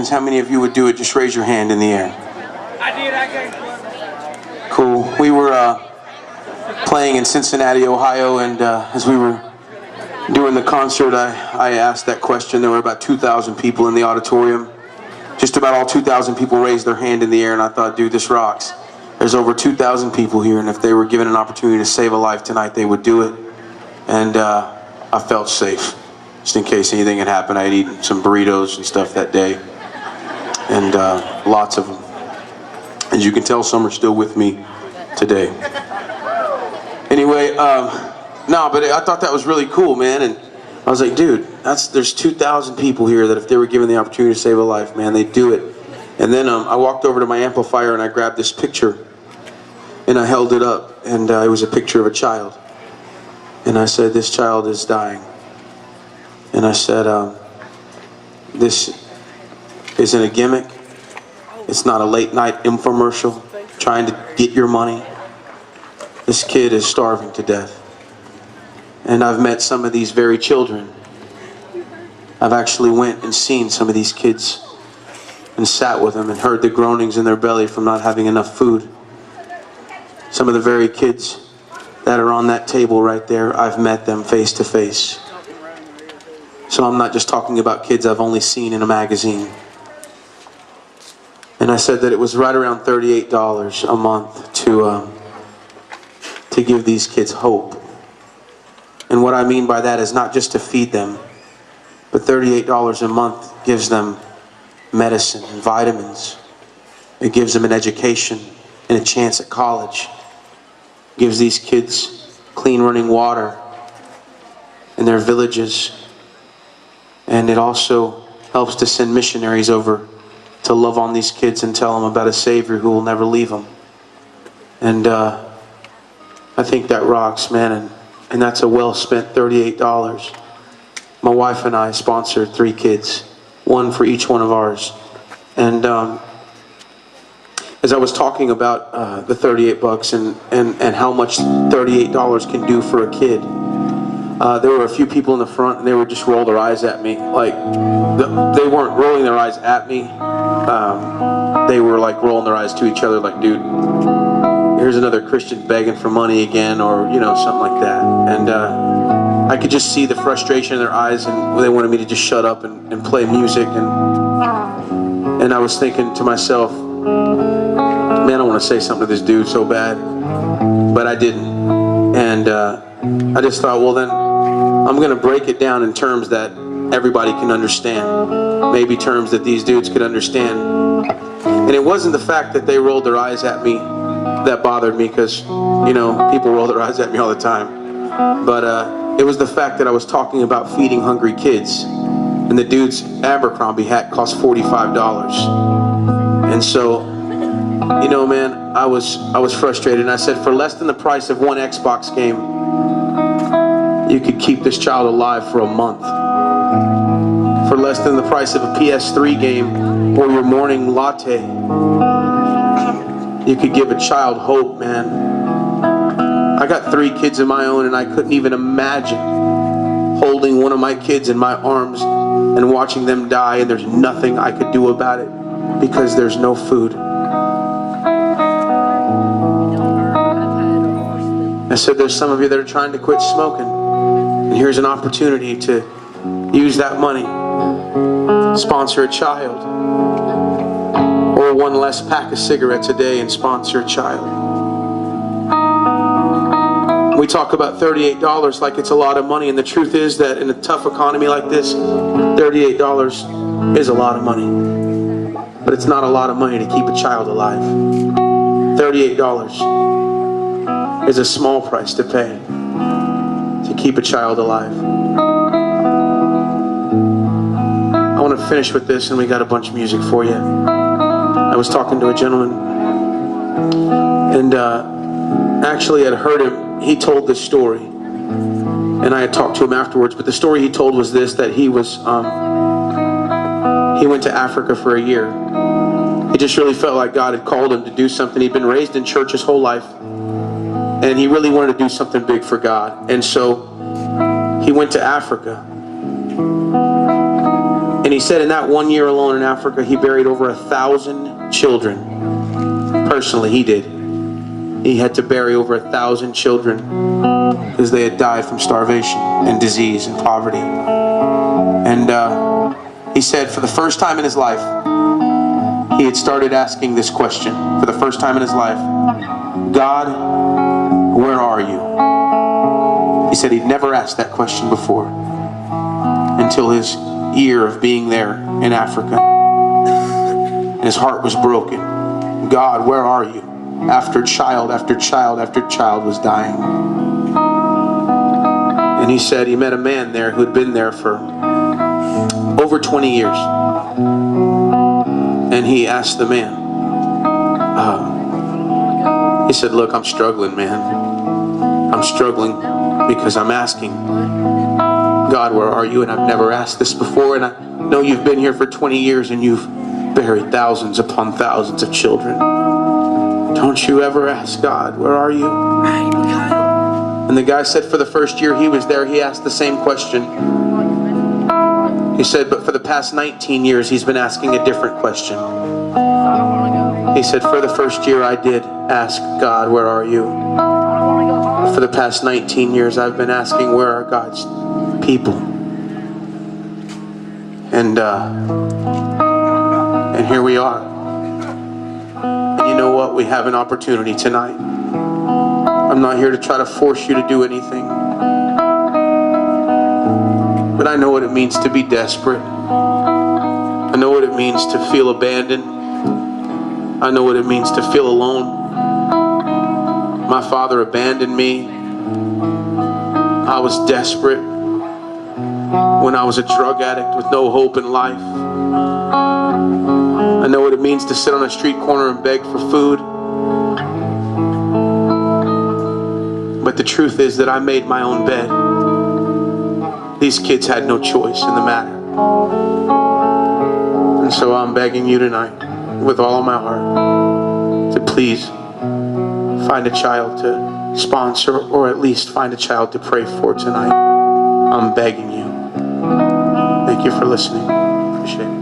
How many of you would do it? Just raise your hand in the air. I did. Cool. We were playing in Cincinnati, Ohio, and as we were doing the concert, I asked that question. There were about 2,000 people in the auditorium. Just about all 2,000 people raised their hand in the air, and I thought, dude, this rocks. There's over 2,000 people here, and if they were given an opportunity to save a life tonight, they would do it. And I felt safe. Just in case anything had happened, I had eaten some burritos and stuff that day. And lots of them. As you can tell, some are still with me today. Anyway, no, but I thought that was really cool, man. And I was like, dude, there's 2,000 people here that if they were given the opportunity to save a life, man, they'd do it. And then I walked over to my amplifier and I grabbed this picture and I held it up, and it was a picture of a child. And I said, this child is dying. And I said, this isn't a gimmick. It's not a late night infomercial trying to get your money. This kid is starving to death. And I've met some of these very children. I've actually went and seen some of these kids and sat with them and heard the groanings in their belly from not having enough food. Some of the very kids that are on that table right there, I've met them face to face. So I'm not just talking about kids I've only seen in a magazine. And I said that it was right around $38 a month to give these kids hope. And what I mean by that is not just to feed them, but $38 a month gives them medicine and vitamins. It gives them an education and a chance at college. It gives these kids clean running water in their villages. And it also helps to send missionaries over to love on these kids and tell them about a Savior who will never leave them. And I think that rocks, man. And that's a well-spent $38. My wife and I sponsored 3 kids, one for each one of ours. And as I was talking about the $38 and how much $38 can do for a kid, there were a few people in the front and they would just roll their eyes at me. Like, they weren't rolling their eyes at me. They were like rolling their eyes to each other like, dude, here's another Christian begging for money again, or, you know, something like that. And I could just see the frustration in their eyes, and they wanted me to just shut up and play music. And I was thinking to myself, man, I want to say something to this dude so bad, but I didn't. And I just thought, well, then I'm going to break it down in terms that everybody can understand, maybe terms that these dudes could understand. And it wasn't the fact that they rolled their eyes at me that bothered me, because, you know, people roll their eyes at me all the time. But it was the fact that I was talking about feeding hungry kids, and the dude's Abercrombie hat cost $45. And so, you know, man, I was frustrated, and I said, for less than the price of one Xbox game, you could keep this child alive for a month. For less than the price of a PS3 game or your morning latte, you could give a child hope, man. I got 3 kids of my own, and I couldn't even imagine holding one of my kids in my arms and watching them die, and there's nothing I could do about it because there's no food. I said, there's some of you that are trying to quit smoking, and here's an opportunity to use that money, sponsor a child, or one less pack of cigarettes a day and sponsor a child. We talk about $38 like it's a lot of money, and the truth is that in a tough economy like this, $38 is a lot of money. But it's not a lot of money to keep a child alive. $38 is a small price to pay to keep a child alive. I want to finish with this, and we got a bunch of music for you. I was talking to a gentleman, and actually I'd heard him. He told this story, and I had talked to him afterwards. But the story he told was this: that he went to Africa for a year. He just really felt like God had called him to do something. He'd been raised in church his whole life, and he really wanted to do something big for God. And so he went to Africa. And And he said in that 1 year alone in Africa, he buried over 1,000 children. Personally, he did. He had to bury over 1,000 children because they had died from starvation and disease and poverty. And he said for the first time in his life, he had started asking this question. For the first time in his life, God, where are you? He said he'd never asked that question before until his year of being there in Africa. And his heart was broken. God, where are you? After child after child after child was dying. And he said he met a man there who'd been there for over 20 years. And he asked the man, he said, look, I'm struggling, man. I'm struggling because I'm asking, God, where are you? And I've never asked this before. And I know you've been here for 20 years and you've buried thousands upon thousands of children. Don't you ever ask God, where are you? And the guy said for the first year he was there, he asked the same question. He said, but for the past 19 years, he's been asking a different question. He said, for the first year, I did ask God, where are you? For the past 19 years, I've been asking, where are God's people? And here we are. And you know what? We have an opportunity tonight. I'm not here to try to force you to do anything. But I know what it means to be desperate. I know what it means to feel abandoned. I know what it means to feel alone. My father abandoned me. I was desperate when I was a drug addict with no hope in life. I know what it means to sit on a street corner and beg for food. But the truth is that I made my own bed. These kids had no choice in the matter. And so I'm begging you tonight, with all of my heart, to please find a child to sponsor, or at least find a child to pray for tonight. I'm begging you. Thank you for listening. Appreciate it.